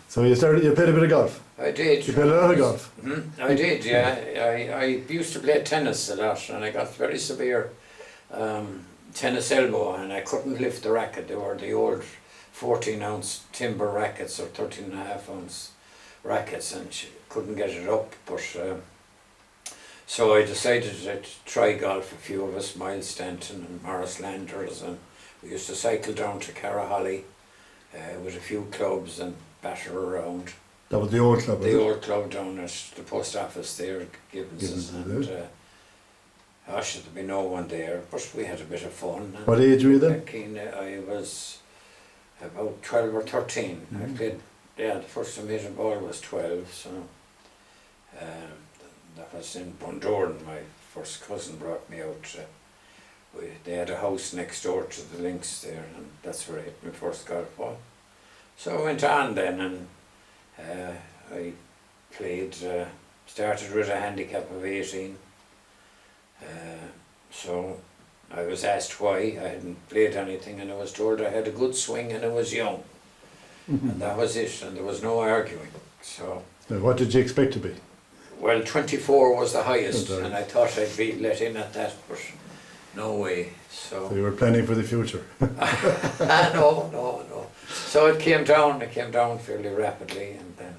So you played a bit of golf? I did. You played a lot of golf? I did, yeah. I used to play tennis a lot, and I got very severe tennis elbow, and I couldn't lift the racket. They were the old 14-ounce timber rackets or 13.5-ounce rackets, and couldn't get it up. But so I decided to try golf. A few of us, Miles Stanton and Morris Landers, and we used to cycle down to Caraholly with a few clubs and batter around. That was the old club, was it? The old club down at the post office there, Gibbons's, and gosh, there'd be no one there, but we had a bit of fun. What age were you then? I was about 12 or 13. I played, the first time I hit a ball was 12, so that was in Bundoran. My first cousin brought me out. They had a house next door to the links there, and that's where I hit my first golf ball. So I went on then, and I played, started with a handicap of 18. So I was asked why I hadn't played anything, and I was told I had a good swing and I was young. And that was it, and there was no arguing. So What did you expect to be? well, 24 was the highest, and I thought I'd be let in at that, but no way. So you were planning for the future? No. So it came down fairly rapidly, and then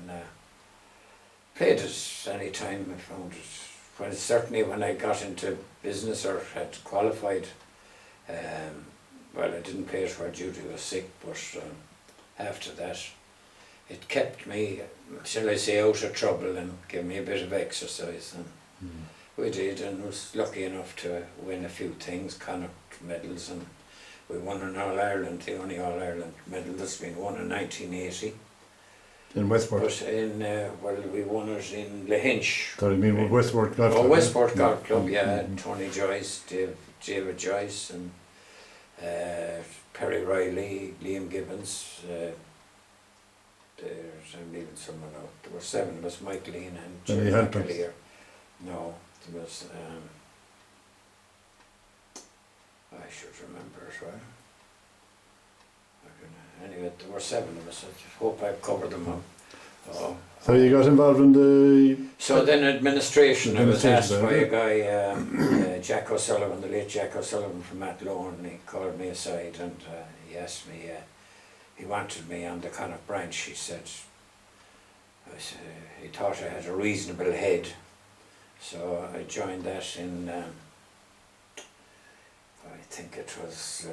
played it any time I found it. Certainly when I got into business or had qualified, well, I didn't play it where Judy was sick, but after that it kept me, shall I say, out of trouble and gave me a bit of exercise, and we did, and was lucky enough to win a few things, Connacht medals, and we won an All-Ireland, the only All-Ireland medal that's been won in 1980. In Westport? But well, we won it in Lahinch. Sorry, you mean Westport Golf Club? Oh, Westport Golf Club, yeah. Tony Joyce, David Joyce, and Perry Riley, Liam Gibbons. I'm leaving someone out. There were 7 of us, Mike Lean and Jim McAleer. No, there was, I should remember it, right? Anyway, there were 7 of us. I just hope I've covered them up. So you got involved in the... So then administration, I was asked by a guy, Jack O'Sullivan, the late Jack O'Sullivan from Athlone. He called me aside and he asked me, he wanted me on the Connacht branch, he said. He thought I had a reasonable head. So I joined that in, I think it was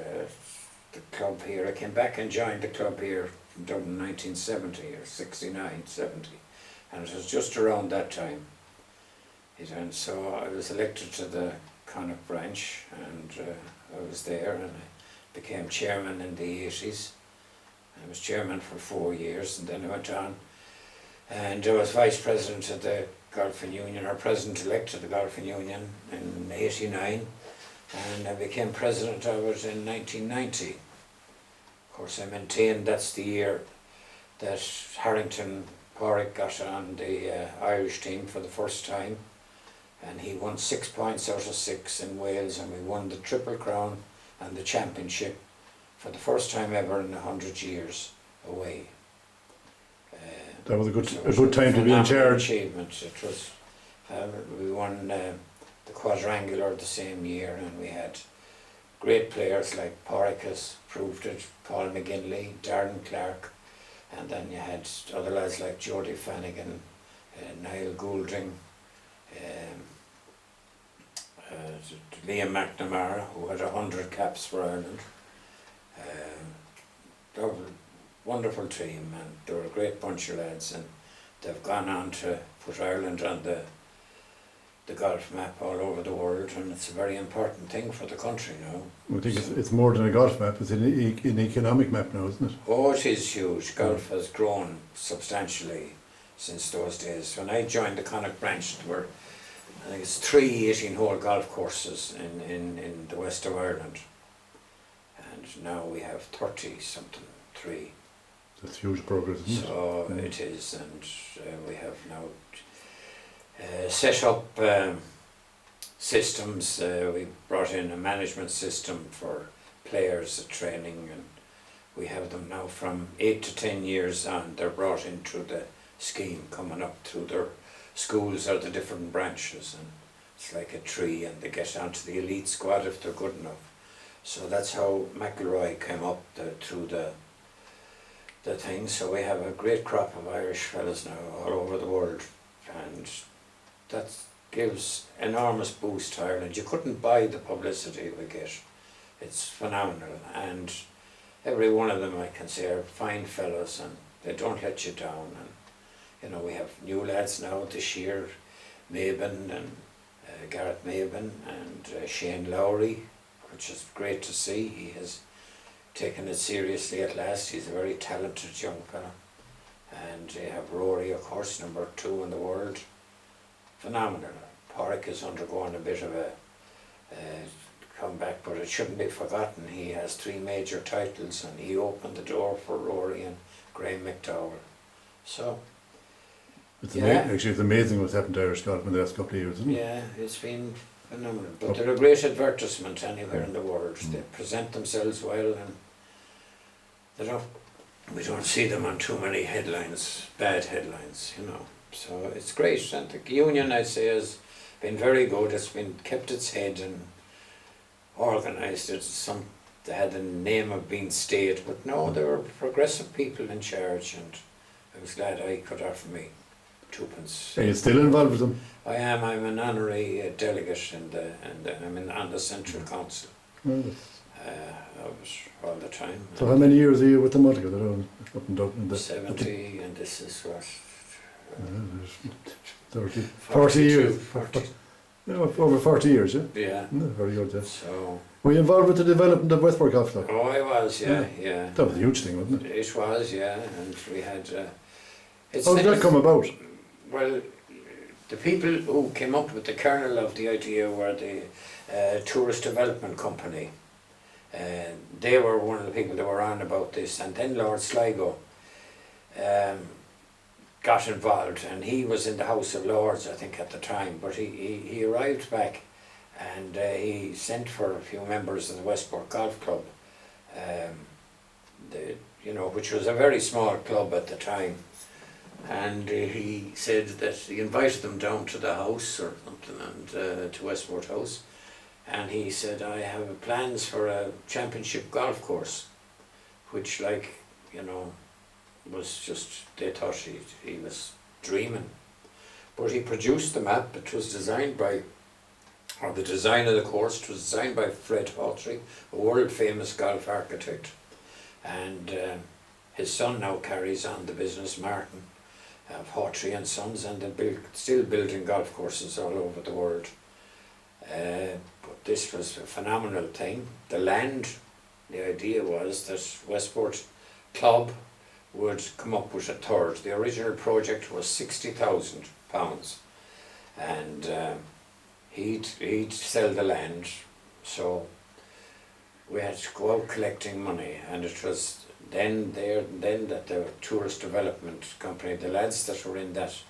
the club here. I came back and joined the club here from Dublin 1970 or 69, 70. And it was just around that time. And so I was elected to the Connacht branch, and I was there, and I became chairman in the 80s. I was chairman for 4 years, and then I went on, and I was vice president of the Golfing Union, or president-elect of the Golfing Union in 89, and I became president of it in 1990. Of course, I maintained that's the year that Harrington Porrick got on the Irish team for the first time, and he won 6 points out of 6 in Wales, and we won the Triple Crown and the championship for the first time ever in 100 years away. That was a good time to be in charge. Achievement. It was. We won the quadrangular the same year, and we had great players like Porrick has proved it, Paul McGinley, Darren Clark, and then you had other lads like Jody Flanagan, Niall Goulding, Liam McNamara, who had 100 caps for Ireland. They were a wonderful team, and they were a great bunch of lads, and they've gone on to put Ireland on the golf map all over the world, and it's a very important thing for the country now. I think it's more than a golf map, it's an economic map now, isn't it? Oh, it is huge. Golf has grown substantially since those days. When I joined the Connacht branch, there were, I think it's 3 18-hole golf courses in the west of Ireland, and now we have 30-something, 3. That's huge progress, isn't it? So it is, and we have now set up systems. We brought in a management system for players, training, and We have them now from 8 to 10 years on. They're brought into the scheme, coming up through their schools or the different branches, and it's like a tree, and they get onto the elite squad if they're good enough. So that's how McElroy came up through the thing. So we have a great crop of Irish fellas now all over the world, and that gives enormous boost to Ireland. You couldn't buy the publicity we get. It's phenomenal, and every one of them I can say are fine fellows, and they don't let you down. And you know, we have new lads now this year, Maben and Gareth Maben and Shane Lowry, which is great to see. He has taken it seriously at last. He's a very talented young fella. And they have Rory, of course, number 2 in the world. Phenomenal. Porrick is undergoing a bit of a comeback, but it shouldn't be forgotten. He has 3 major titles, and he opened the door for Rory and Graham McDowell. So, Actually, it's amazing what's happened to Irish golf in the last couple of years, isn't it? yeah, it's been phenomenal. But they're a great advertisement anywhere in the world. They present themselves well, and we don't see them on too many headlines, bad headlines, you know. So it's great, and the union, I say, has been very good. It's been kept its head and organised. They had the name of being state, but no, there were progressive people in charge, and I was glad I could offer me 2 pence. Are you still involved with them? I am. I'm an honorary delegate I'm on the Central Council. I was all the time. So how many years are you with them altogether? Up and down? 70, and this is what? 30, 40 years. 40. Yeah, over 40 years, yeah? Yeah. No, very good, yeah. So. Were you involved with the development of Westport Golf Club? Oh, I was, yeah. That was a huge thing, wasn't it? It was, yeah, and we had. How did that come about? Well, the people who came up with the kernel of the idea were the Tourist Development Company. They were one of the people that were on about this, and then Lord Sligo got involved, and he was in the House of Lords, I think, at the time, but he arrived back, and he sent for a few members of the Westport Golf Club, which was a very small club at the time. And he said that he invited them down to the house or something, and to Westport House, and he said, I have plans for a championship golf course, which, was just, they thought he was dreaming. But he produced the map. It was designed by, or the design of the course was designed by Fred Hawtrey, a world famous golf architect, and his son now carries on the business, Martin, of Hawtrey and Sons, and they're still building golf courses all over the world. But this was a phenomenal thing. The land, the idea was that Westport Club would come up with a third. The original project was £60,000, and he'd sell the land, so we had to go out collecting money, and it was then that the Tourist Development Company, the lads that were in that,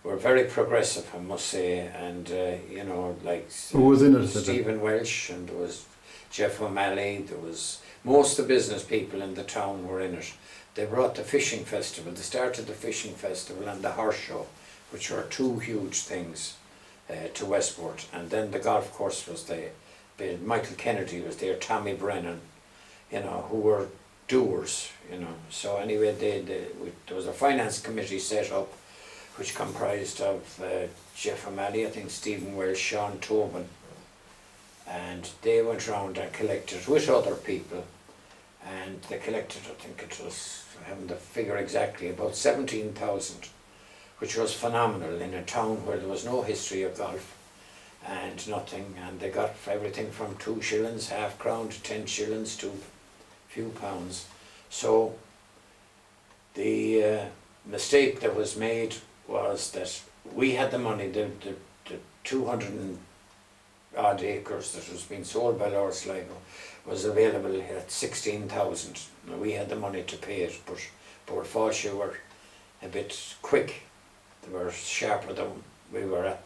were very progressive, I must say, and Who was in it? Stephen Welsh, and there was Jeff O'Malley, there was most of the business people in the town were in it. They brought the fishing festival, they started the fishing festival and the horse show, which were 2 huge things to Westport, and then the golf course was there. Michael Kennedy was there, Tommy Brennan, who were doers, So anyway, there was a finance committee set up, which comprised of Jeff O'Malley, I think Stephen Welsh, Sean Tobin, and they went round and collected with other people, and they collected, I think it was, I haven't the figure exactly, about 17,000, which was phenomenal in a town where there was no history of golf and nothing, and they got everything from 2 shillings, half crown, to 10 shillings, to a few pounds. So the mistake that was made was that we had the money, the 200 and odd acres that was being sold by Lord Sligo was available at 16,000. We had the money to pay it, but Bord Fáilte were a bit quick. They were sharper than we were at.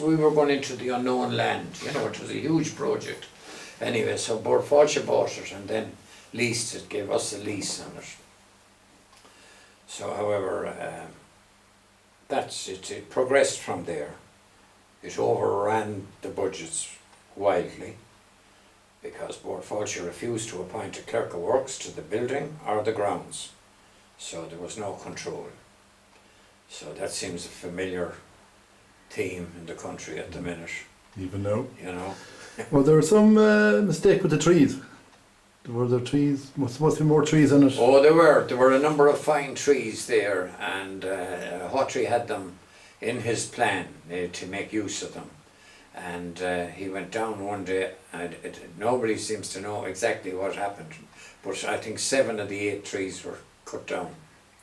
We were going into the unknown land, it was a huge project. Anyway, so Bord Fáilte bought it, and then leased it, gave us a lease on it. So, however, it progressed from there. It overran the budgets wildly because Board Fulcher refused to appoint a clerk of works to the building or the grounds. So there was no control. So that seems a familiar theme in the country at the minute. Even now. You know. Well, there was some mistake with the trees. Were there trees? Must be more trees in it. Oh, there were. There were a number of fine trees there, and Hawtrey had them in his plan to make use of them. And he went down one day, and nobody seems to know exactly what happened, but I think 7 of the 8 trees were cut down.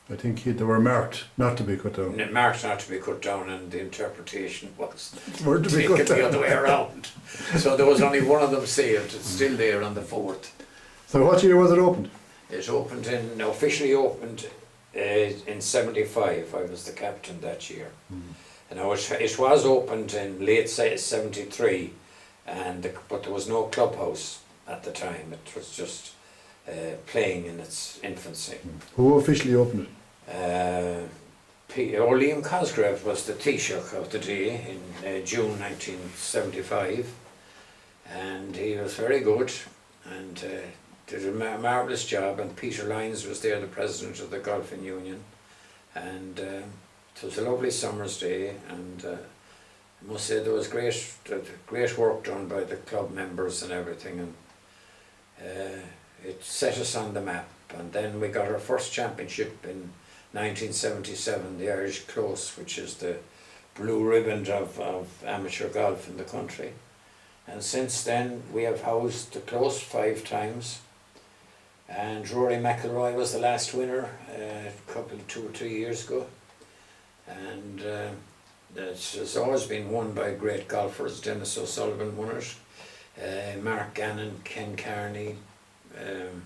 I think they were marked not to be cut down. Marked not to be cut down, and the interpretation was Were to be taken cut the down. other way around. So there was only one of them saved. It's still there on the 4th. So what year was it opened? It officially opened in 75. I was the captain that year. And it was opened in late 73, but there was no clubhouse at the time. It was just playing in its infancy. Who officially opened it? Liam Cosgrave was the Taoiseach of the day in June 1975, and he was very good and did a marvellous job. And Peter Lyons was there, the president of the Golfing Union, and it was a lovely summer's day, and I must say there was great work done by the club members and everything, and it set us on the map. And then we got our first championship in 1977, the Irish Close, which is the blue ribbon of amateur golf in the country. And since then we have housed the Close 5 times, and Rory McIlroy was the last winner a couple of 2 or 3 years ago. And it has always been won by great golfers. Dennis O'Sullivan won it, Mark Gannon, Ken Carney, and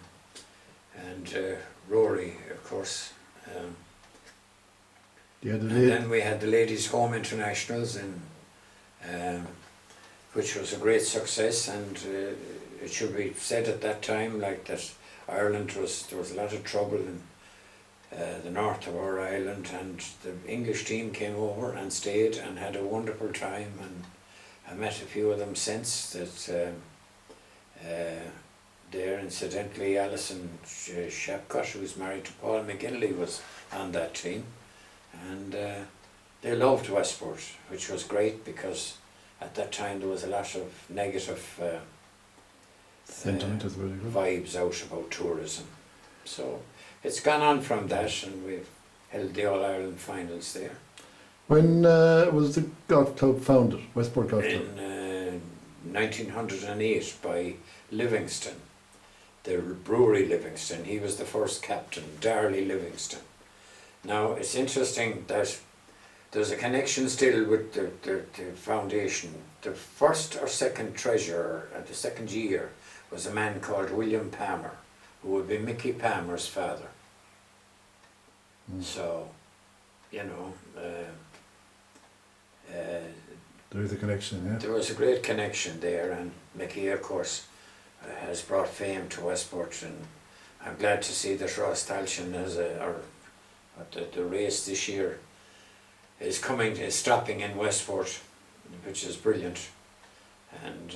Rory, of course. And then we had the Ladies Home Internationals, which was a great success. And it should be said at that time, like that Ireland there was a lot of trouble in the north of our island, and the English team came over and stayed and had a wonderful time. And I met a few of them since that. There, incidentally, Alison Shapcott, who was married to Paul McGinley, was on that team, and they loved Westport, which was great because at that time there was a lot of negative Sentiment is very good. vibes out about tourism. So it's gone on from that, and we've held the All-Ireland finals there. When was the golf club founded, Westport Golf Club? In 1908 by Livingston, the brewery Livingston. He was the first captain, Darley Livingston. Now it's interesting that there's a connection still with the foundation. The first or second treasurer at the second year was a man called William Palmer, who would be Mickey Palmer's father. So, you know, There is a connection, yeah. there was a great connection there, and Mickey, of course, has brought fame to Westport, and I'm glad to see that Ross Talchin has the race this year is stopping in Westport, which is brilliant. And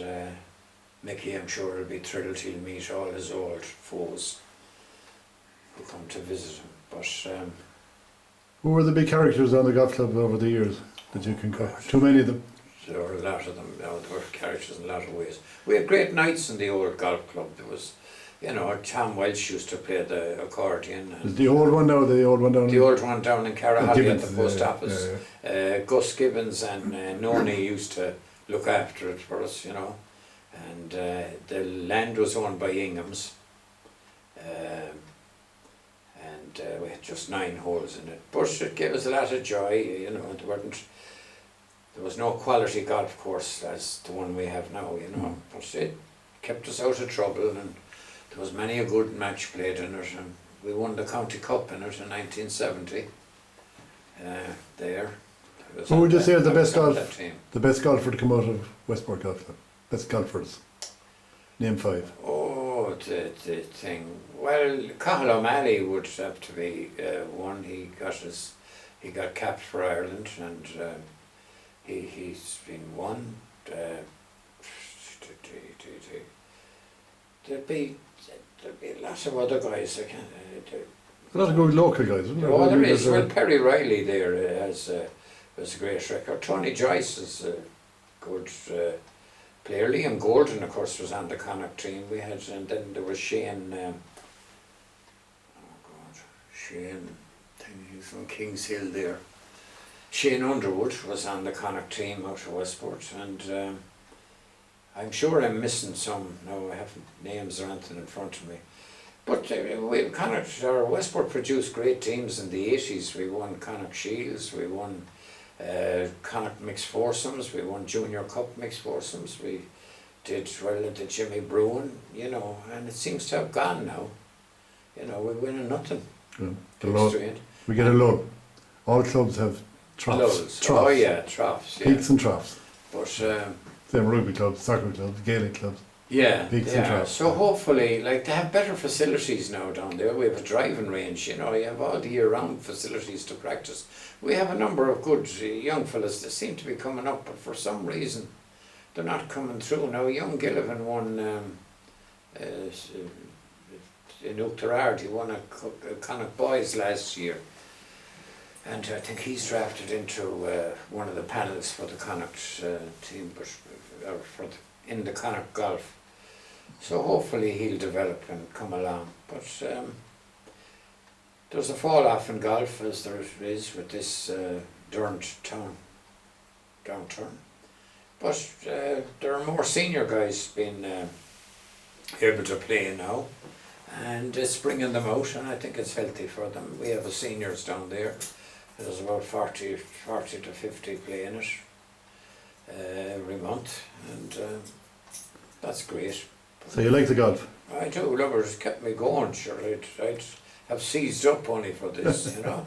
Mickey, I'm sure, will be thrilled. He'll meet all his old foes who come to visit him. But Who were the big characters on the golf club over the years that you can call? Too many of them. there were a lot of them. There were characters in a lot of ways. We had great nights in the old golf club. There was, you know, Tom Welsh used to play the accordion. Is the old one now, the old one down? The old one down in Carrahally at the Gibbons, post office. Gus Gibbons and Noni used to look after it for us, you know. And the land was owned by Inghams. And we had just 9 holes in it. But it gave us a lot of joy, you know. There was no quality golf course as the one we have now, you know. But it kept us out of trouble, and there was many a good match played in it, and we won the County Cup in it in 1970. There. Who would you say is the best golfer to come out of Westport Golf Club? Best golfers? Name 5. Oh, Oh, the thing. Well, Cathal O'Malley would have to be one. He got capped for Ireland, and he's been one. There'd be lots of other guys. I can't. A lot of good local guys, isn't there? Oh, there Really, is. there's Well, Perry Riley there has a great record. Tony Joyce is a good player. Liam Golden, of course, was on the Connacht team we had, and then there was Shane. Shane. He's from Kings Hill there. Shane Underwood was on the Connacht team out of Westport, and I'm sure I'm missing some. No, I haven't names or anything in front of me. But Connacht or Westport produced great teams in the 80s. We won Connacht Shields, we won Connacht Mixed Foursomes, we won Junior Cup Mixed Foursomes, we did well into Jimmy Bruin, you know, and it seems to have gone now. You know, we're winning nothing. yeah, we get a lull. All clubs have troughs. Lulls. Troughs. Oh yeah, troughs. Yeah. Peaks and troughs. But Same rugby clubs, soccer clubs, Gaelic clubs. yeah, Peaks and troughs. so hopefully, like, they have better facilities now down there. We have a driving range, you know, you have all the year-round facilities to practice. We have a number of good young fellas that seem to be coming up, but for some reason they're not coming through. Now, young Gillivan won in Oughterard, he won a Connacht Boys last year. And I think he's drafted into one of the panels for the Connacht team, but in the Connacht Golf. So hopefully he'll develop and come along. But there's a fall off in golf, as there is with this Durrant town downturn. But there are more senior guys being able to play now, and it's bringing them out, and I think it's healthy for them. We have a seniors down there. There's about 40 to 50 playing it every month, and that's great. So you like the golf? I do, lovers kept me going, sure. I'd have seized up only for this, you know.